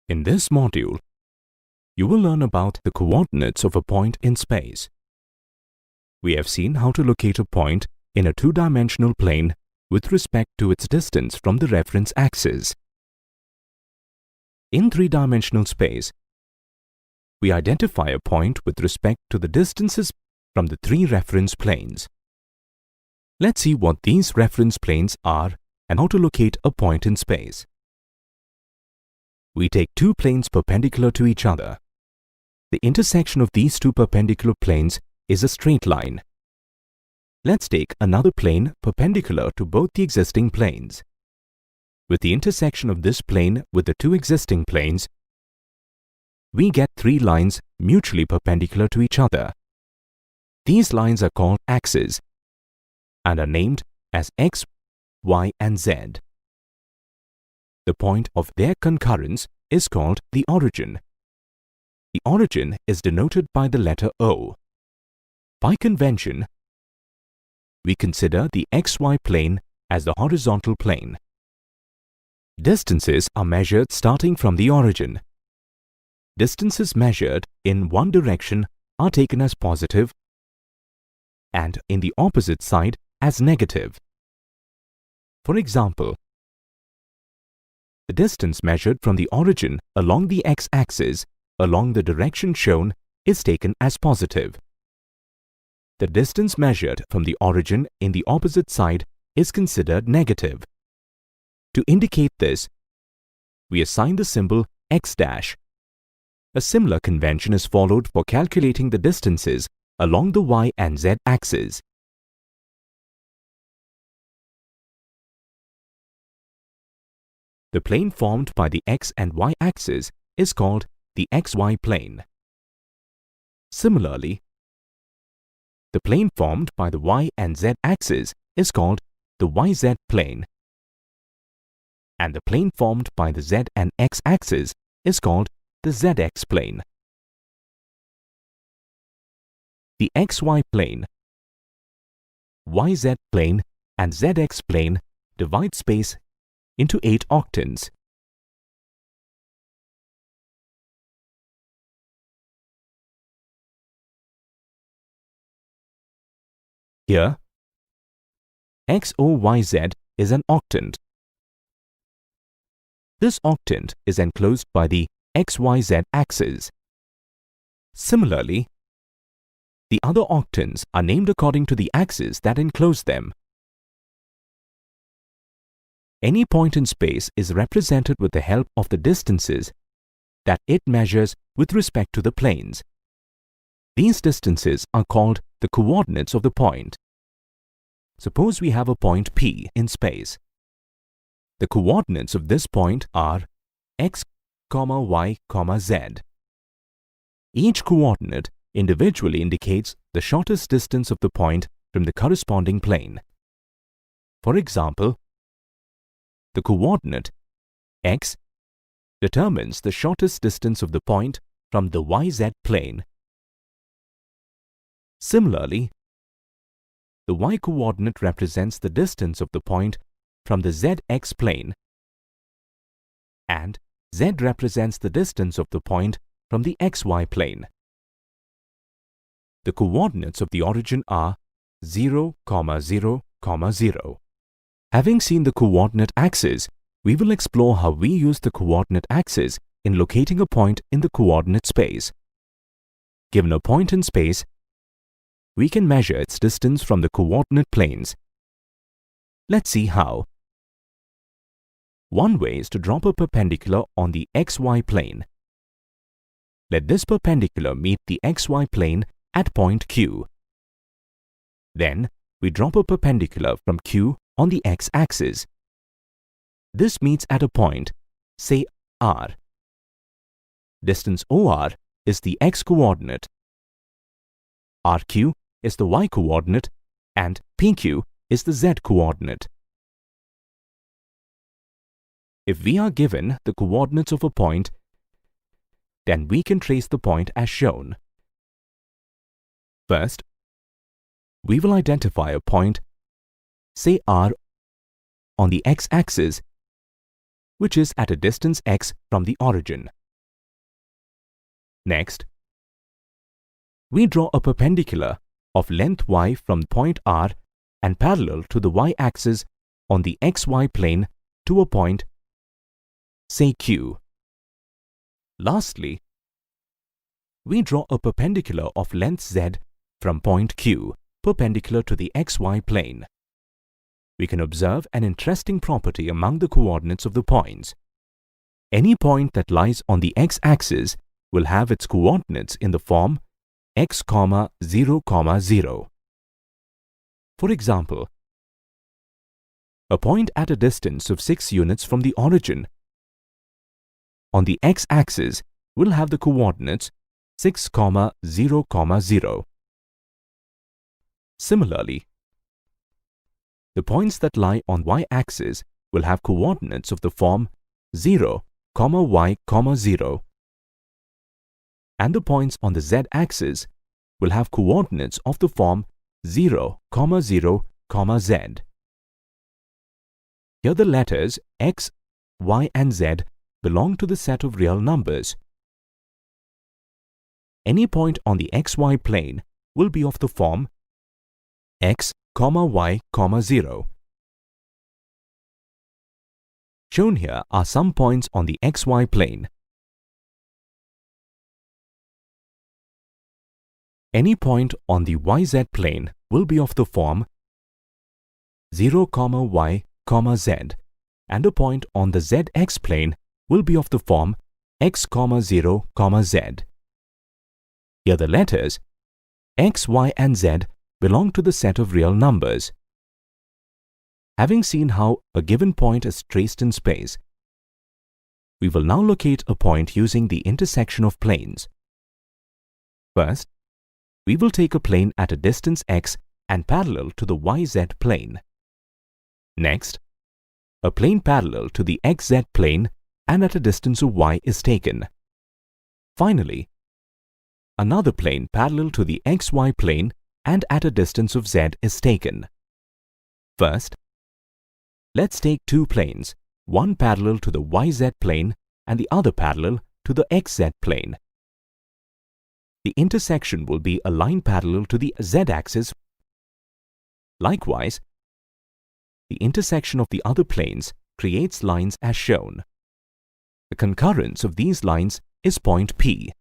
In this module, you will learn about the coordinates of a point in space. We have seen how to locate a point in a two-dimensional plane with respect to its distance from the reference axis. In three-dimensional space, we identify a point with respect to the distances from the three reference planes. Let's see what these reference planes are and how to locate a point in space. We take two planes perpendicular to each other. The intersection of these two perpendicular planes is a straight line. Let's take another plane perpendicular to both the existing planes. With the intersection of this plane with the two existing planes, we get three lines mutually perpendicular to each other. These lines are called axes and are named as X, Y, and Z. The point of their concurrence is called the origin. The origin is denoted by the letter O. By convention, we consider the XY plane as the horizontal plane. Distances are measured starting from the origin. Distances measured in one direction are taken as positive and in the opposite side as negative. For example, the distance measured from the origin along the x-axis along the direction shown is taken as positive. The distance measured from the origin in the opposite side is considered negative. To indicate this, we assign the symbol x dash. A similar convention is followed for calculating the distances along the y and z axes. The plane formed by the x and y axis is called the xy plane. Similarly, the plane formed by the y and z axis is called the yz plane, and the plane formed by the z and x axis is called the zx plane. The xy plane, yz plane, and zx plane divide space into 8 octants. Here, XOYZ is an octant. This octant is enclosed by the XYZ axis. Similarly, the other octants are named according to the axis that enclose them. Any point in space is represented with the help of the distances that it measures with respect to the planes. These distances are called the coordinates of the point. Suppose we have a point P in space. The coordinates of this point are x, y, z. Each coordinate individually indicates the shortest distance of the point from the corresponding plane. For example, the coordinate x determines the shortest distance of the point from the yz plane. Similarly, the y-coordinate represents the distance of the point from the zx plane, and z represents the distance of the point from the xy plane. The coordinates of the origin are 0, 0, 0. Having seen the coordinate axis, we will explore how we use the coordinate axis in locating a point in the coordinate space. Given a point in space, we can measure its distance from the coordinate planes. Let's see how. One way is to drop a perpendicular on the xy plane. Let this perpendicular meet the xy plane at point Q. Then, we drop a perpendicular from Q on the x-axis. This meets at a point, say R. Distance OR is the x-coordinate, RQ is the y-coordinate, and PQ is the z-coordinate. If we are given the coordinates of a point, then we can trace the point as shown. First, we will identify a point, say R, on the x-axis which is at a distance x from the origin. Next, we draw a perpendicular of length y from point R and parallel to the y-axis on the xy plane to a point, say Q. Lastly, we draw a perpendicular of length z from point Q perpendicular to the xy plane. We can observe an interesting property among the coordinates of the points. Any point that lies on the x-axis will have its coordinates in the form x, 0, 0. For example, a point at a distance of 6 units from the origin on the x-axis will have the coordinates 6, 0, 0. Similarly, the points that lie on y-axis will have coordinates of the form 0, y, 0, and the points on the z-axis will have coordinates of the form 0, 0, z. Here the letters x, y and z belong to the set of real numbers. Any point on the xy plane will be of the form x, y, 0. Shown here are some points on the xy plane. Any point on the yz plane will be of the form 0, y, z, and a point on the zx plane will be of the form x, 0, z. Here the letters x, y and z belong to the set of real numbers. Having seen how a given point is traced in space, we will now locate a point using the intersection of planes. First, we will take a plane at a distance x and parallel to the yz plane. Next, a plane parallel to the xz plane and at a distance of y is taken. Finally, another plane parallel to the xy plane and at a distance of z is taken. First, let's take two planes, one parallel to the yz plane and the other parallel to the xz plane. The intersection will be a line parallel to the z-axis. Likewise, the intersection of the other planes creates lines as shown. The concurrence of these lines is point P.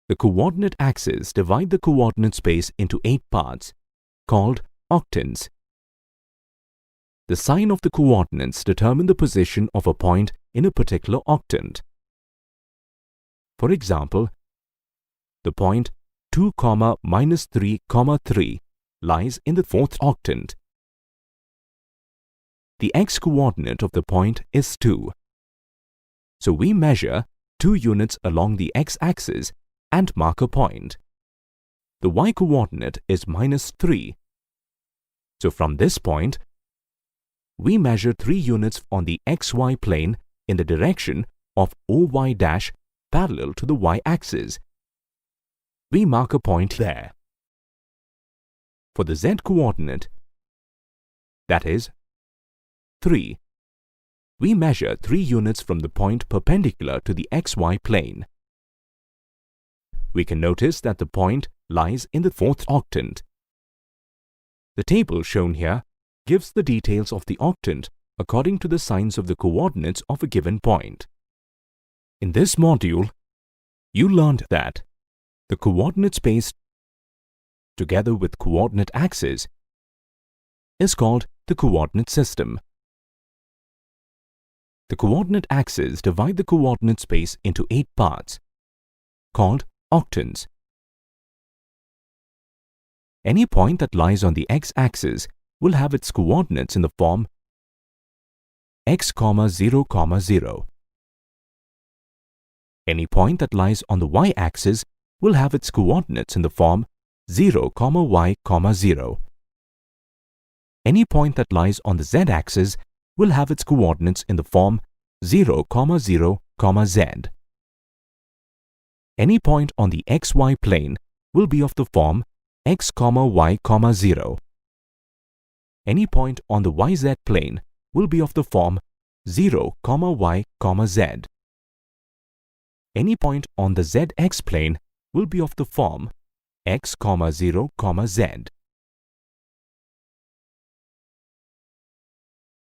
The coordinate axes divide the coordinate space into 8 parts, called octants. The sign of the coordinates determine the position of a point in a particular octant. For example, the point 2, -3, 3 lies in the 4th octant. The x-coordinate of the point is 2. So we measure 2 units along the x-axis and mark a point. The y-coordinate is -3. So from this point, we measure 3 units on the xy plane in the direction of OY' parallel to the y-axis. We mark a point there. For the z-coordinate, that is 3, we measure 3 units from the point perpendicular to the xy plane. We can notice that the point lies in the 4th octant. The table shown here gives the details of the octant according to the signs of the coordinates of a given point. In this module, you learned that the coordinate space, together with coordinate axes, is called the coordinate system. The coordinate axes divide the coordinate space into 8 parts, called octants. Any point that lies on the x-axis will have its coordinates in the form x, 0, 0. Any point that lies on the y-axis will have its coordinates in the form 0, y, 0. Any point that lies on the z-axis will have its coordinates in the form 0, 0, z. Any point on the xy plane will be of the form x, y, 0. Any point on the yz plane will be of the form 0, y, z. Any point on the zx plane will be of the form x, 0, z.